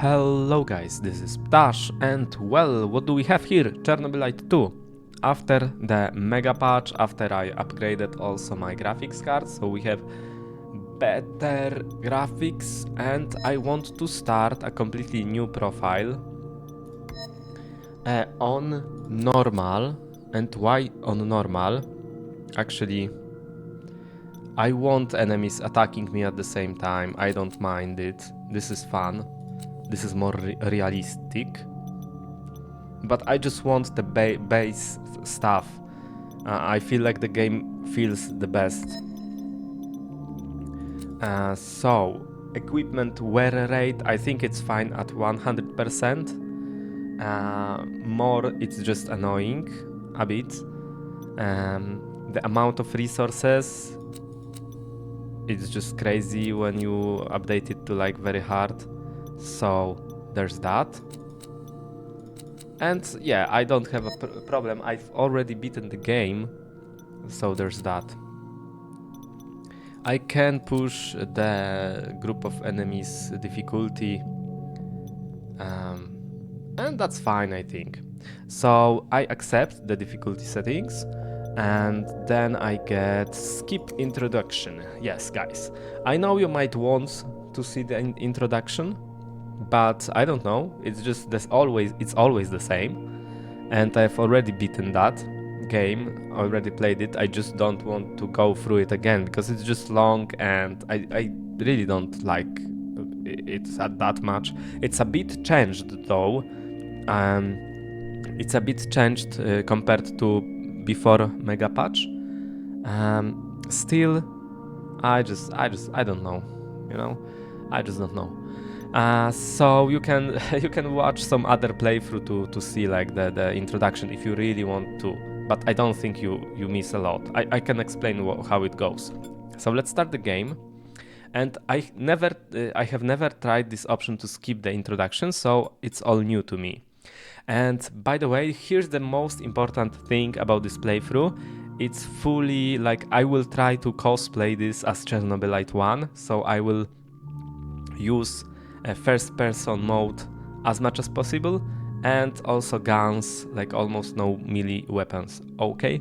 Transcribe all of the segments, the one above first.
Hello guys, this is Ptash, and well, what do we have here? Chernobylite 2. After the mega patch, after I upgraded also my graphics card, so we have better graphics, and I want to start a completely new profile on normal. And why on normal? Actually, I want enemies attacking me at the same time. I don't mind it. This is fun. This is more realistic. But I just want the base stuff. I feel like the game feels the best. So, equipment wear rate, I think it's fine at 100%. More, it's just annoying a bit. The amount of resources, it's just crazy when you update it to like very hard. So there's that. And yeah, I don't have a problem. I've already beaten the game, so there's that. I can push the group of enemies difficulty, and that's fine, I think. So I accept the difficulty settings, and then I get skip introduction. Yes, guys, I know you might want to see the introduction, but I don't know. It's just it's always the same, and I've already beaten that game, already played it. I just don't want to go through it again because it's just long, and I really don't like it that much. It's a bit changed though. It's a bit changed compared to before MEGAPATCH. Still, I don't know. You know, I just don't know. So you can you can watch some other playthrough to see like the introduction if you really want to, but I don't think you miss a lot. I can explain how it goes. So let's start the game, and I have never tried this option to skip the introduction, so it's all new to me. And by the way, here's the most important thing about this playthrough. It's fully like I will try to cosplay this as Chernobylite 1, so I will use a first person mode as much as possible, and also guns, like almost no melee weapons. Okay,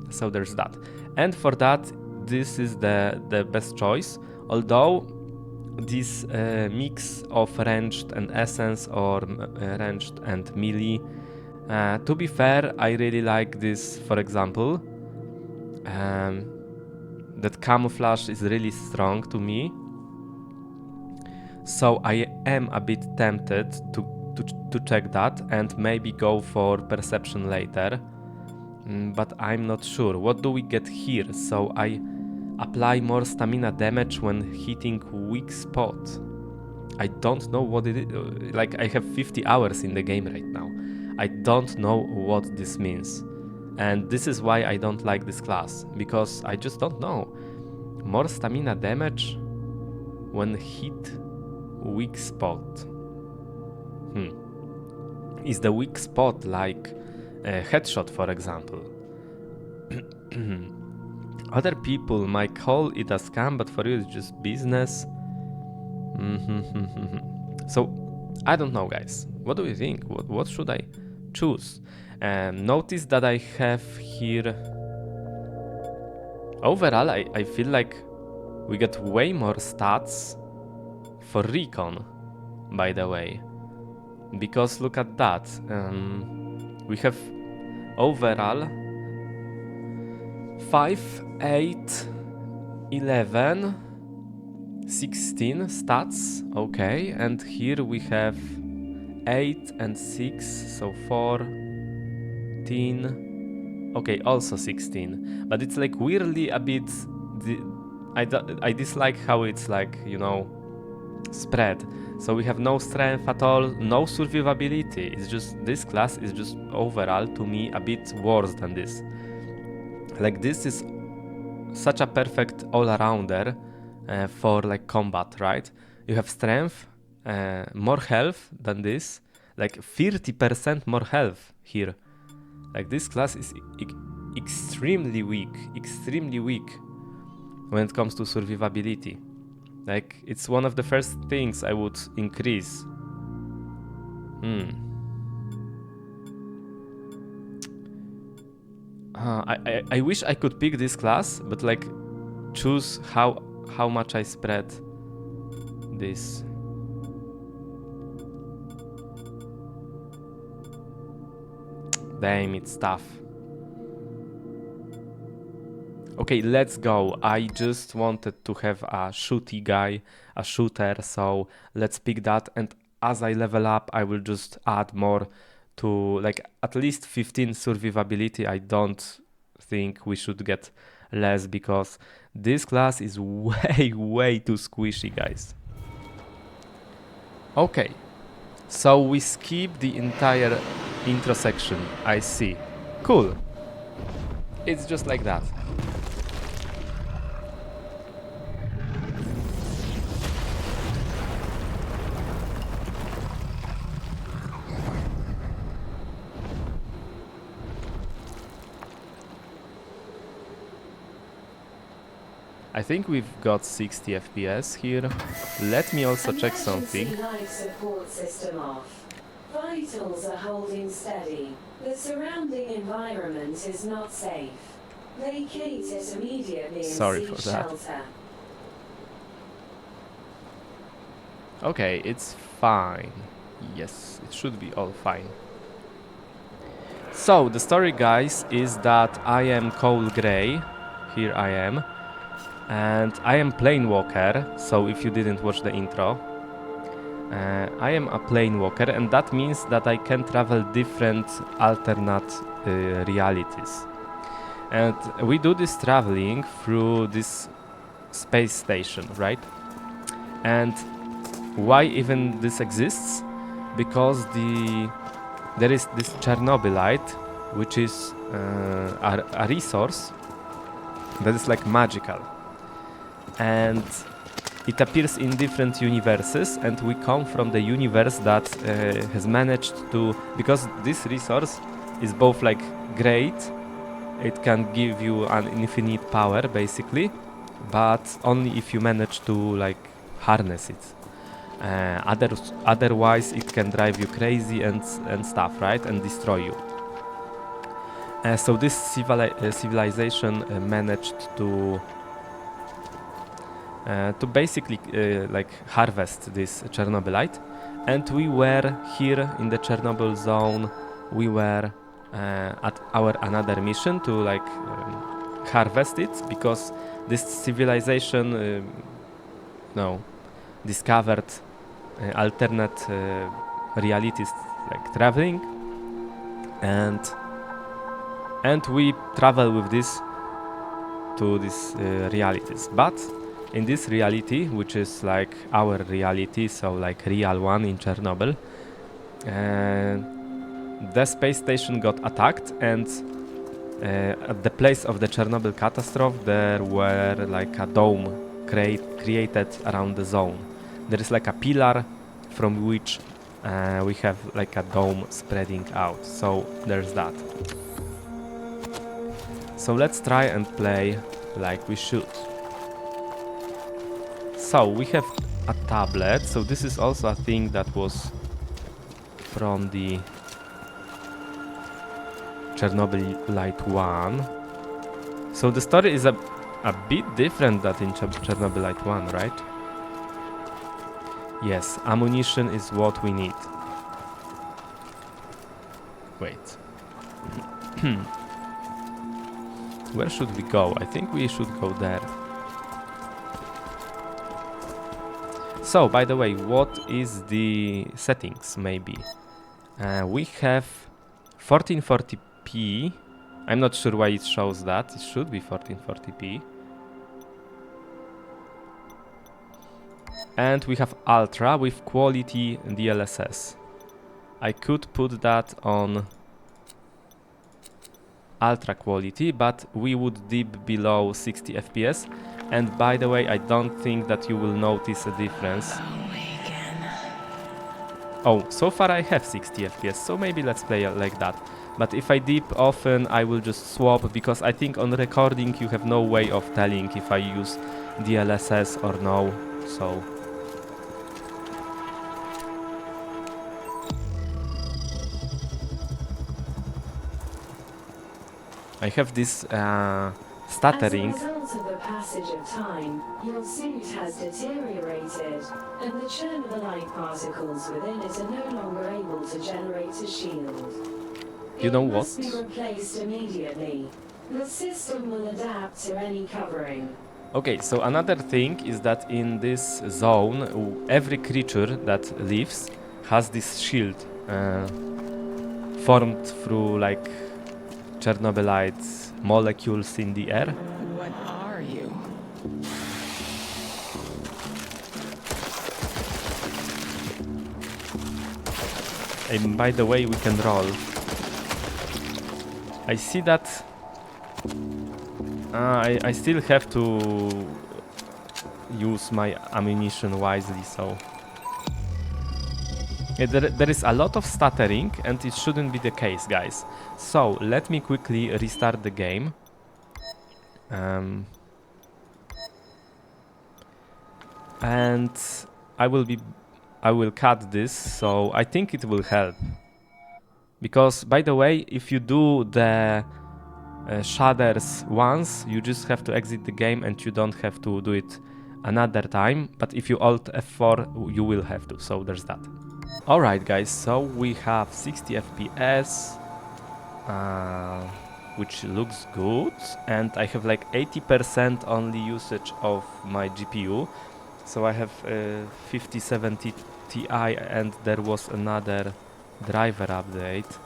so there's that. And for that, this is the best choice, although this mix of ranged and essence, or ranged and melee, to be fair, I really like this. For example, that camouflage is really strong to me, so I am a bit tempted to check that and maybe go for perception later, but I'm not sure. What do we get here? So I apply more stamina damage when hitting weak spot. I don't know what it is. Like, I have 50 hours in the game right now. I don't know what this means. And this is why I don't like this class, because I just don't know. More stamina damage when hit weak spot. Is the weak spot like a headshot, for example? Other people might call it a scam, but for you it's just business. So, I don't know, guys. What do you think? What should I choose? Notice that I have here... Overall, I feel like we get way more stats for recon, by the way. Because look at that. We have overall 5, 8, 11, 16 stats, okay, and here we have 8 and 6, so 14, okay, also 16, but it's like weirdly a bit, I dislike how it's like, you know, spread. So we have no strength at all, no survivability. It's just, this class is just overall to me a bit worse than this. Like, this is such a perfect all-arounder for like combat, right? You have strength, more health than this, like 30% more health here. Like, this class is extremely weak when it comes to survivability. Like, it's one of the first things I would increase Hmm. I wish I could pick this class, but like choose how much I spread this. Damn, it's tough. Okay, let's go. I just wanted to have a shooty guy, a shooter, so let's pick that. And as I level up, I will just add more to like at least 15 survivability. I don't think we should get less because this class is way too squishy, guys. Okay, so we skip the entire intro section. I see. Cool. It's just like that. I think we've got 60 FPS here. Let me also check something. Life support system off. Vitals are holding steady. The surrounding environment is not safe. Vacate it immediately and Sorry seek for that. shelter. Okay, it's fine. Yes, it should be all fine. So, the story, guys, is that I am Cole Gray. Here I am. And I am Plane Walker, so if you didn't watch the intro, I am a Plane Walker, and that means that I can travel different alternate realities. And we do this traveling through this space station, right? And why even this exists? Because there is this Chernobylite, which is a resource that is like magical. And it appears in different universes, and we come from the universe that has managed to, because this resource is both like great, it can give you an infinite power basically, but only if you manage to like harness it. Otherwise it can drive you crazy and stuff, right, and destroy you. So this civilization managed to basically like harvest this Chernobylite, and we were here in the Chernobyl zone. We were at our another mission to like harvest it, because this civilization discovered alternate realities like traveling, and we travel with this to these realities. But in this reality, which is like our reality, so like real one in Chernobyl, the space station got attacked, and at the place of the Chernobyl catastrophe there were like a dome created around the zone. There is like a pillar from which we have like a dome spreading out, so there's that. So let's try and play like we should. So we have a tablet, so this is also a thing that was from the Chernobylite 1. So the story is a bit different than in Chernobylite 1, right? Yes, ammunition is what we need. Wait. Where should we go? I think we should go there. So, by the way, what is the settings, maybe? We have 1440p. I'm not sure why it shows that. It should be 1440p. And we have Ultra with quality DLSS. I could put that on Ultra quality, but we would dip below 60 FPS. And by the way, I don't think that you will notice a difference. Oh, so far I have 60 FPS, so maybe let's play like that. But if I dip often, I will just swap, because I think on recording you have no way of telling if I use DLSS or no, so... I have this As a stuttering. result of the passage of time, your suit has deteriorated, and the Chernobylite particles within it are no longer able to generate a shield. You It know must what? be replaced immediately. The system will adapt to any covering. Okay, so another thing is that in this zone, every creature that lives has this shield formed through like Chernobylite molecules in the air. What are you? And by the way, we can roll. I see that I still have to use my ammunition wisely, so yeah, there is a lot of stuttering and it shouldn't be the case, guys. So let me quickly restart the game. And I will cut this, so I think it will help. Because by the way, if you do the shaders once, you just have to exit the game and you don't have to do it another time. But if you alt F4, you will have to, so there's that. Alright guys, so we have 60 FPS, which looks good, and I have like 80% only usage of my GPU. So I have 5070 Ti and there was another driver update.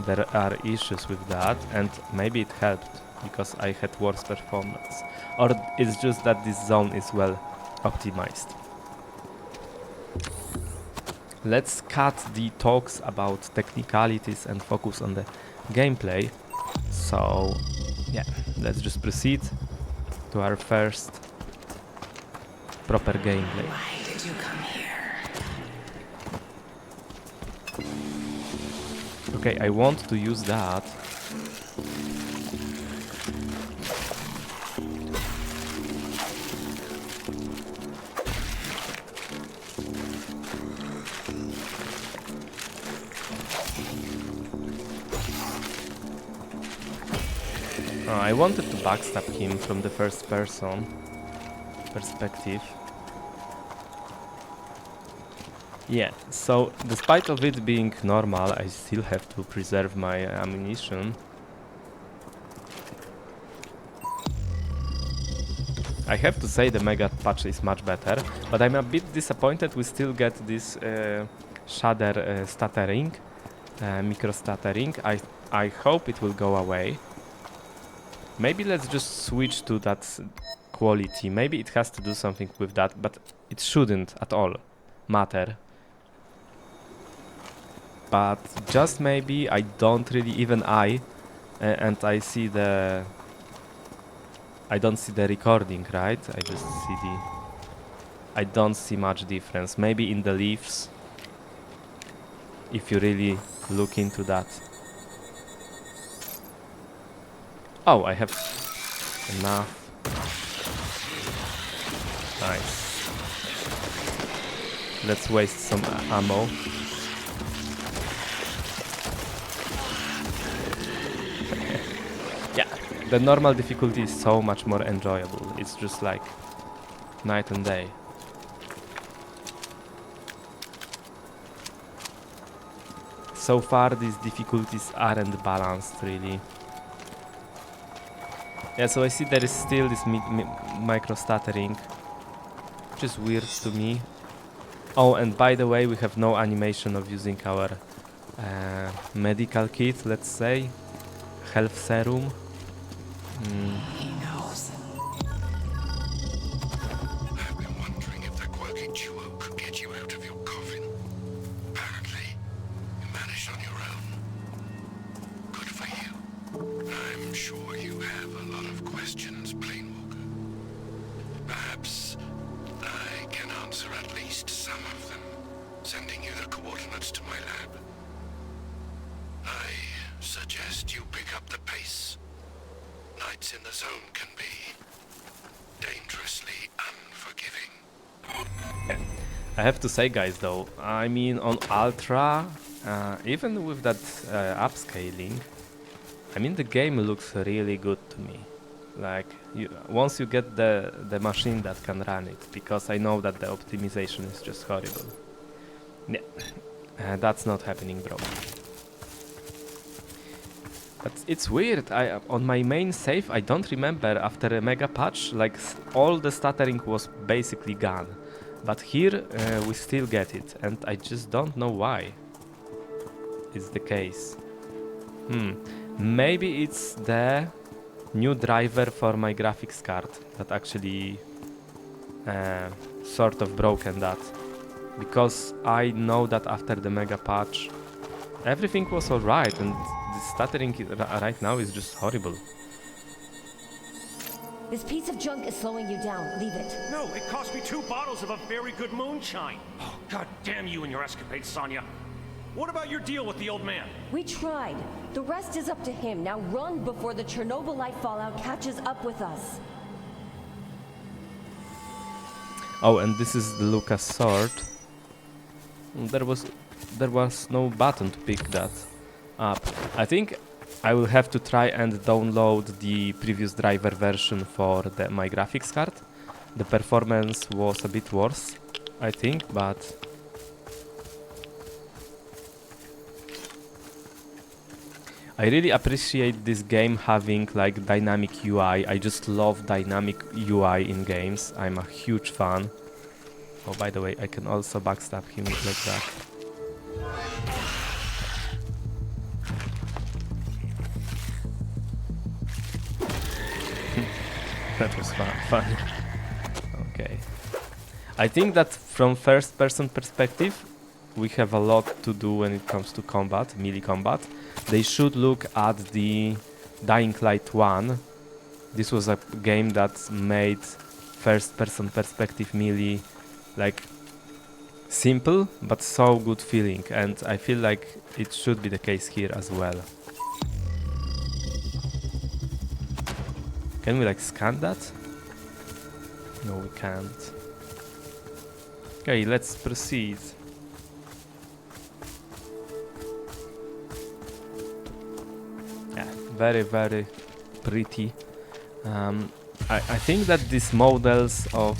There are issues with that and maybe it helped because I had worse performance. Or it's just that this zone is well optimized. Let's cut the talks about technicalities and focus on the gameplay. So yeah, let's just proceed to our first proper gameplay. Why did you come here? Okay, I want to use that. I wanted to backstab him from the first person perspective. Yeah, so despite of it being normal, I still have to preserve my ammunition. I have to say the MEGAPATCH is much better, but I'm a bit disappointed we still get this shader stuttering, micro stuttering. I hope it will go away. Maybe let's just switch to that quality. Maybe it has to do something with that, but it shouldn't at all matter. But just maybe I don't really even and I see the I don't see the recording, right? I just see the I don't see much difference. Maybe in the leaves, if you really look into that. Oh, I have enough. Nice. Let's waste some ammo. Yeah, the normal difficulty is so much more enjoyable. It's just like night and day. So far these difficulties aren't balanced really. Yeah, so I see there is still this micro stuttering, which is weird to me. Oh, and by the way, we have no animation of using our medical kit, let's say. Health serum. He knows. I've been wondering if that quirky yoooo could get you out of your coffin. Apparently, you managed on your own. Good for you. I'm sure you have a lot of questions, Planewalker. Perhaps I can answer at least some of them, sending you the coordinates to my lab. I suggest you pick up the pace. Nights in the zone can be dangerously unforgiving. I have to say, guys, though, I mean on Ultra, even with that upscaling, I mean, the game looks really good to me. Like, once you get the machine that can run it, because I know that the optimization is just horrible. Yeah, that's not happening, bro. But it's weird. On my main save, I don't remember after a mega patch, like all the stuttering was basically gone. But here we still get it, and I just don't know why it's the case. Maybe it's the new driver for my graphics card that actually sort of broken that. Because I know that after the mega patch, everything was alright, and the stuttering right now is just horrible. This piece of junk is slowing you down. Leave it. No, it cost me 2 bottles of a very good moonshine. Oh, god damn you and your escapades, Sonya. What about your deal with the old man? We tried. The rest is up to him. Now run before the Chernobylite fallout catches up with us. Oh, and this is the Lucas sword. There was no button to pick that up. I think I will have to try and download the previous driver version for my graphics card. The performance was a bit worse, I think, but I really appreciate this game having like dynamic UI. I just love dynamic UI in games. I'm a huge fan. Oh, by the way, I can also backstab him like that. That was fun. Okay. I think that from first-person perspective, we have a lot to do when it comes to combat, melee combat. They should look at the Dying Light 1. This was a game that made first-person perspective melee like simple but so good feeling, and I feel like it should be the case here as well. Can we like scan that? No, we can't. Okay, let's proceed. Yeah, very, very pretty. I think that these models of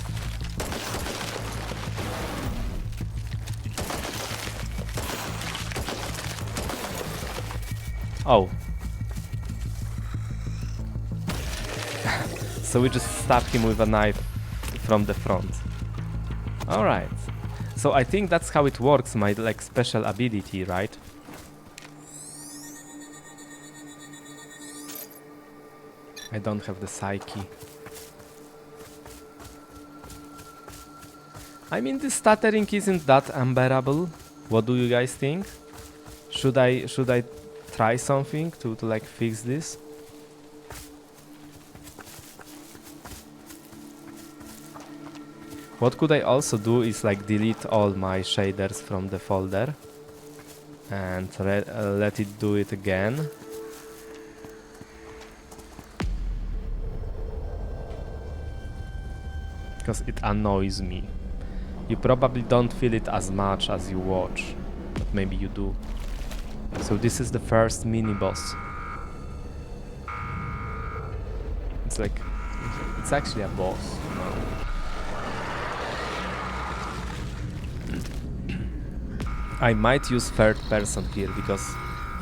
oh. So we just stab him with a knife from the front. Alright. So I think that's how it works, my like special ability, right? I don't have the psyche. I mean, the stuttering isn't that unbearable. What do you guys think? Should I try something to like fix this? What could I also do is like delete all my shaders from the folder and let it do it again. Because it annoys me. You probably don't feel it as much as you watch, but maybe you do. So this is the first mini-boss. It's like, it's actually a boss. I might use third person here because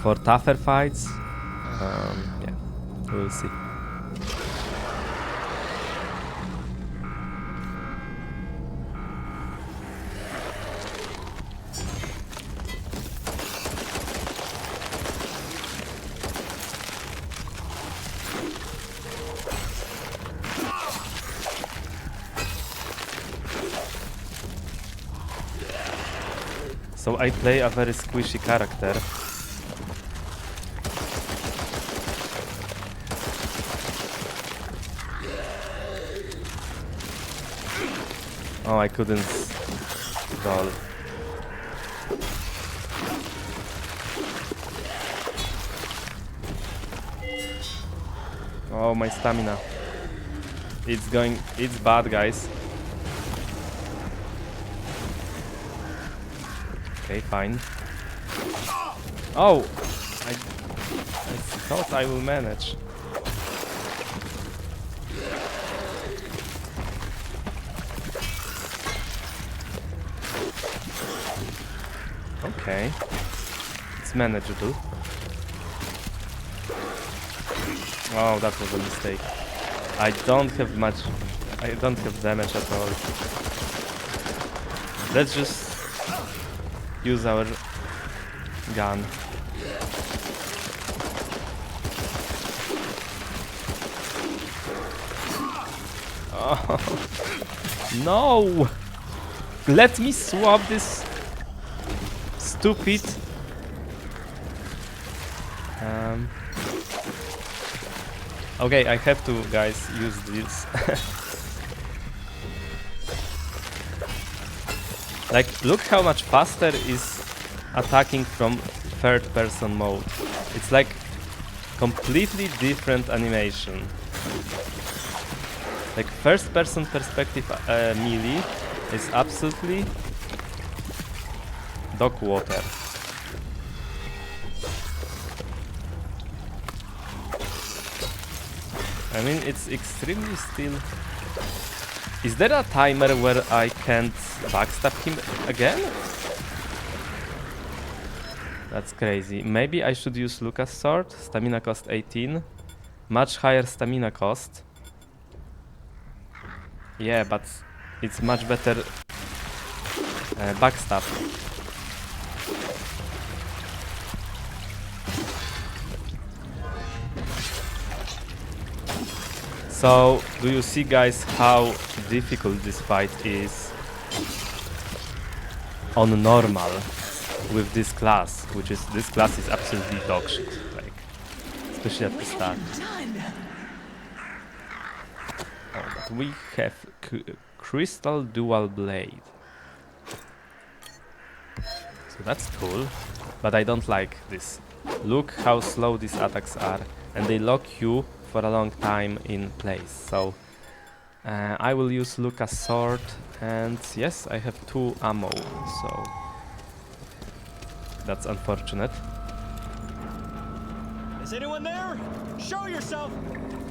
for tougher fights, yeah, we'll see. So I play a very squishy character. Oh, I couldn't roll. Oh, my stamina. It's bad, guys. Okay, fine. Oh! I thought I will manage. Okay, it's manageable. Oh, that was a mistake. I don't have much. I don't have damage at all. Let's just use our gun. Oh, no! Let me swap this stupid. Okay, I have to, guys, use this. Like, look how much faster is attacking from third-person mode. It's like completely different animation. Like first-person perspective melee is absolutely dog water. I mean, it's extremely still. Is there a timer where I can't backstab him again? That's crazy. Maybe I should use Lucas Sword. Stamina cost 18. Much higher stamina cost. Yeah, but it's much better backstab. So, do you see, guys, how difficult this fight is on normal with this class, which is, this class is absolutely dog shit, like, especially at the start. Oh, but we have Crystal Dual Blade. So that's cool, but I don't like this. Look how slow these attacks are, and they lock you for a long time in place. So I will use Lucas Sword, and yes, I have 2 ammo, so that's unfortunate. Is anyone there? Show yourself!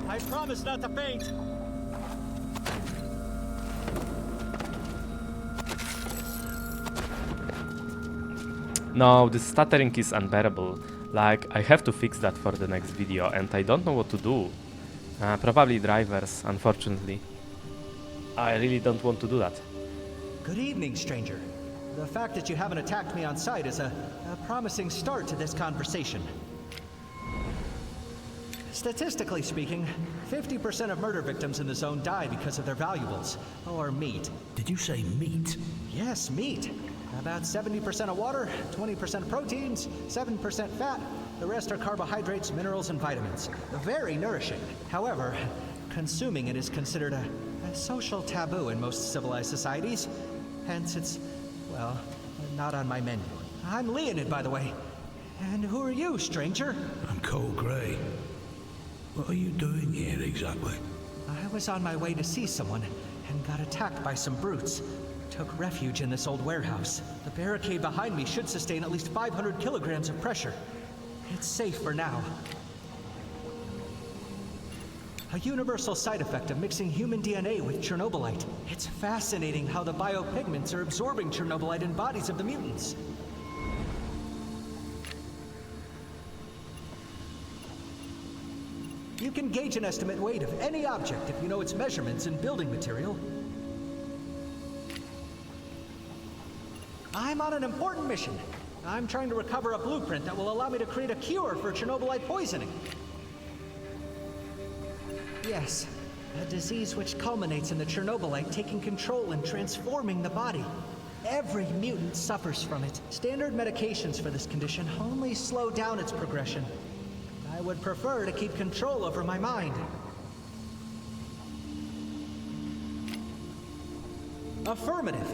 I promise not to faint. No, this stuttering is unbearable. Like, I have to fix that for the next video, and I don't know what to do. Probably drivers, unfortunately. I really don't want to do that. Good evening, stranger. The fact that you haven't attacked me on sight is a promising start to this conversation. Statistically speaking, 50% of murder victims in the zone die because of their valuables, or meat. Did you say meat? Yes, meat. About 70% of water, 20% proteins, 7% fat. The rest are carbohydrates, minerals, and vitamins. Very nourishing. However, consuming it is considered a social taboo in most civilized societies. Hence, it's, well, not on my menu. I'm Leonid, by the way. And who are you, stranger? I'm Cole Gray. What are you doing here exactly? I was on my way to see someone and got attacked by some brutes. Took refuge in this old warehouse. The barricade behind me should sustain at least 500 kilograms of pressure. It's safe for now. A universal side effect of mixing human DNA with Chernobylite. It's fascinating how the biopigments are absorbing Chernobylite in bodies of the mutants. You can gauge an estimate weight of any object if you know its measurements and building material. I'm on an important mission. I'm trying to recover a blueprint that will allow me to create a cure for Chernobylite poisoning. Yes, a disease which culminates in the Chernobylite taking control and transforming the body. Every mutant suffers from it. Standard medications for this condition only slow down its progression. I would prefer to keep control over my mind. Affirmative.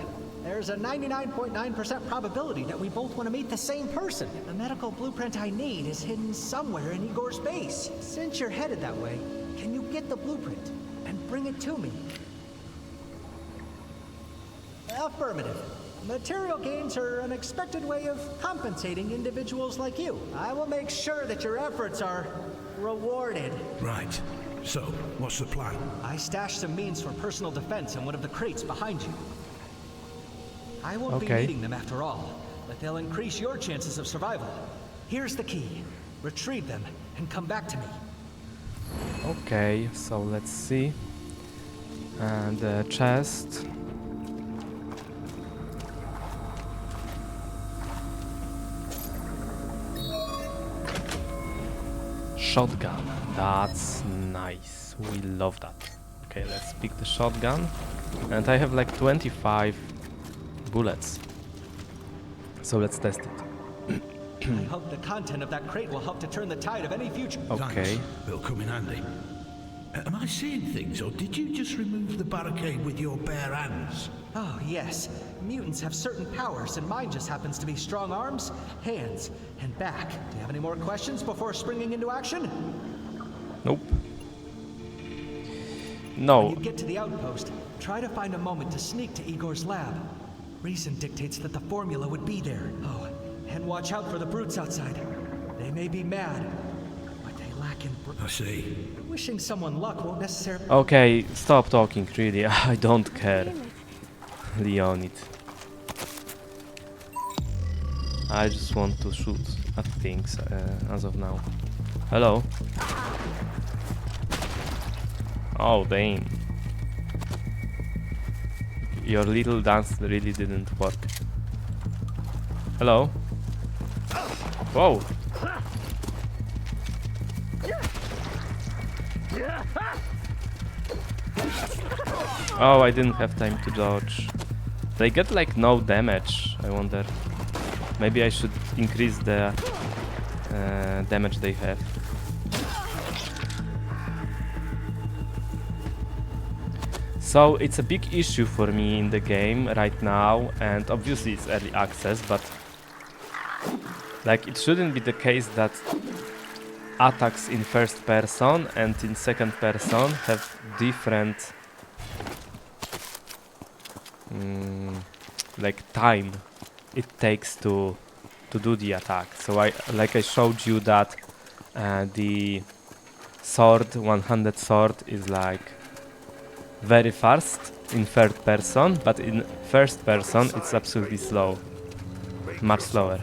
There's a 99.9% probability that we both want to meet the same person. The medical blueprint I need is hidden somewhere in Igor's base. Since you're headed that way, can you get the blueprint and bring it to me? Affirmative. Material gains are an expected way of compensating individuals like you. I will make sure that your efforts are rewarded. Right. So, what's the plan? I stashed some means for personal defense in one of the crates behind you. I won't be Okay. needing them after all, but they'll increase your chances of survival. Here's the key. Retrieve them and come back to me. Okay, so let's see. And the chest. Shotgun. That's nice. We love that. Okay, let's pick the shotgun. And I have like 25 bullets. So let's test it. I hope the content of that crate will help to turn the tide of any future. Okay. Thanks. It'll come in handy. Am I seeing things, or did you just remove the barricade with your bare hands? Oh, yes. Mutants have certain powers, and mine just happens to be strong arms, hands, and back. Do you have any more questions before springing into action? Nope. When No. you get to the outpost, try to find a moment to sneak to Igor's lab. Reason dictates that the formula would be there. Oh, and watch out for the brutes outside. They may be mad, but they lack in... I see. Wishing someone luck won't necessarily... Okay, stop talking, really. I don't care. Leonid. I just want to shoot at things as of now. Hello. Oh, damn. Your little dance really didn't work. Hello. Whoa. Oh, I didn't have time to dodge. They get like no damage, I wonder. Maybe I should increase the damage they have. So it's a big issue for me in the game right now, and obviously it's early access, but like it shouldn't be the case that attacks in first person and in second person have different like time it takes to do the attack. So I showed you that the sword, one-handed sword, is like very fast in third person, but in first person it's absolutely slow, much slower.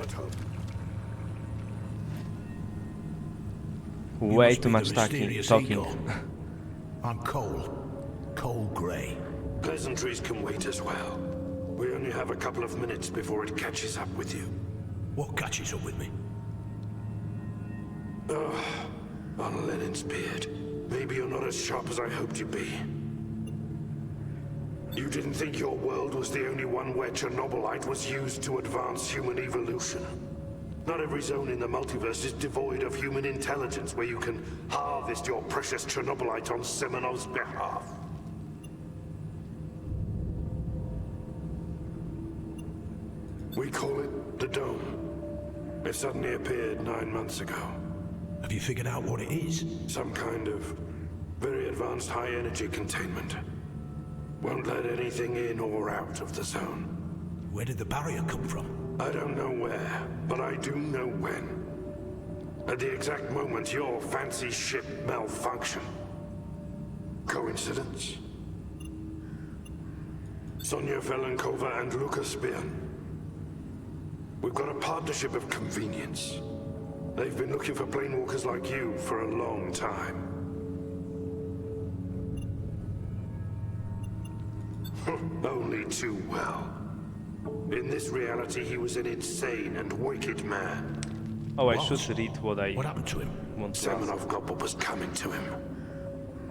Way too much talking. I'm Cole Gray. Pleasantries can wait as well. We only have a couple of minutes before it catches up with you. What catches up with me? On Lenin's beard. Maybe you're not as sharp as I hoped you'd be. You didn't think your world was the only one where Chernobylite was used to advance human evolution. Not every zone in the multiverse is devoid of human intelligence where you can harvest your precious Chernobylite on Semenov's behalf. We call it the Dome. It suddenly appeared 9 months ago. Have you figured out what it is? Some kind of very advanced high-energy containment. Won't let anything in or out of the zone. Where did the barrier come from? I don't know where, but I do know when. At the exact moment your fancy ship malfunctioned. Coincidence? Sonia Velenkova and Lucas Bian. We've got a partnership of convenience. They've been looking for planewalkers like you for a long time. Only too well. In this reality, he was an insane and wicked man. Oh, I should read what I What happened to him? want to ask. Semenov got what was coming to him.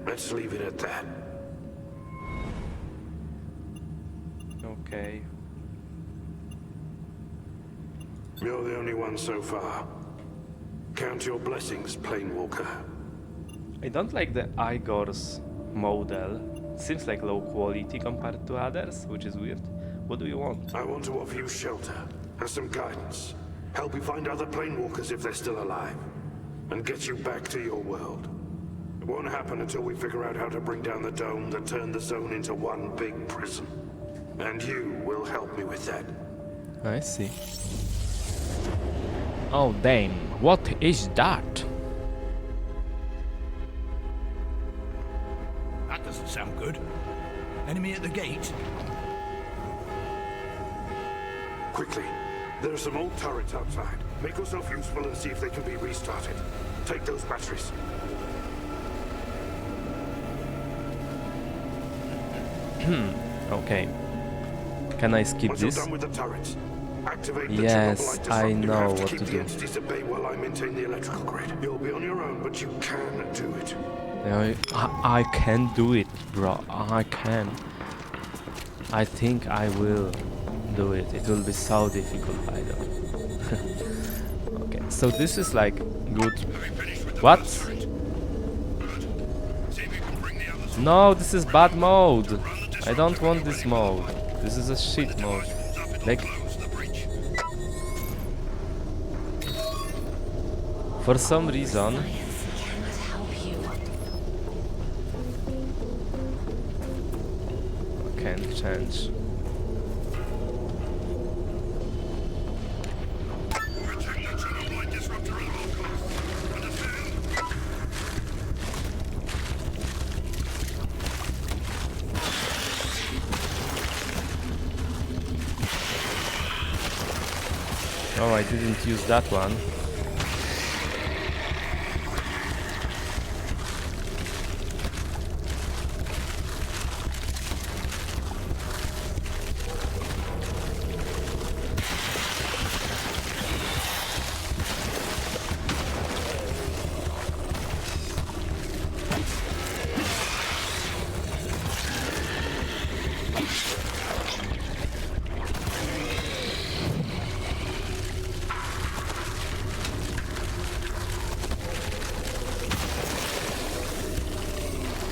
Let's leave it at that. Okay. You're the only one so far. Count your blessings, Planewalker. I don't like the Igor's model. Seems like low quality compared to others, which is weird. What do you want? I want to offer you shelter and some guidance. Help you find other Planewalkers if they're still alive. And get you back to your world. It won't happen until we figure out how to bring down the dome that turned the zone into one big prison. And you will help me with that. I see. Oh damn, what is that? That doesn't sound good. Enemy at the gate? Quickly. There are some old turrets outside. Make yourself useful and see if they can be restarted. Take those batteries. Okay. Can I skip Once this? you're done with the turrets, activate the Yes, Chernobylite I disruptor. You know have to what keep to the do. entities at bay while I maintain the electrical grid. You'll be on your own, but you can do it. I can do it, bro. I can. I think I will do it. It will be so difficult, I know. Okay, so this is like good. What? No, this is bad mode. I don't want this mode. This is a shit mode. Like, for some reason, Cannot help you. I can't change. Oh, I didn't use that one.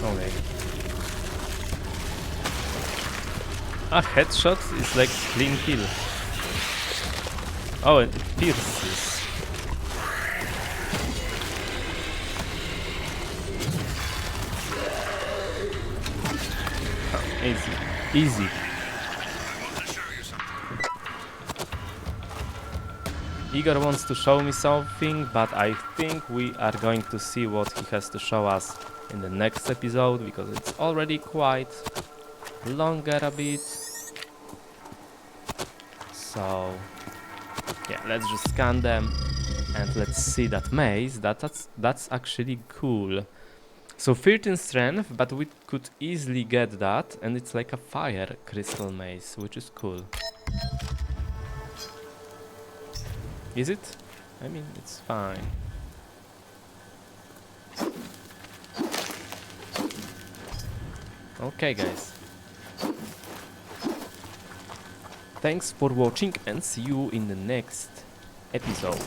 Okay. A headshot is like clean kill. Oh, it pierces. Oh, easy. Easy. Igor wants to show me something, but I think we are going to see what he has to show us in the next episode, because it's already quite longer a bit. So yeah, let's just scan them and let's see that maze. That's actually cool. So 13 strength, but we could easily get that, and it's like a fire crystal maze, which is cool. Is it? I mean, it's fine. Okay, guys. Thanks for watching and see you in the next episode.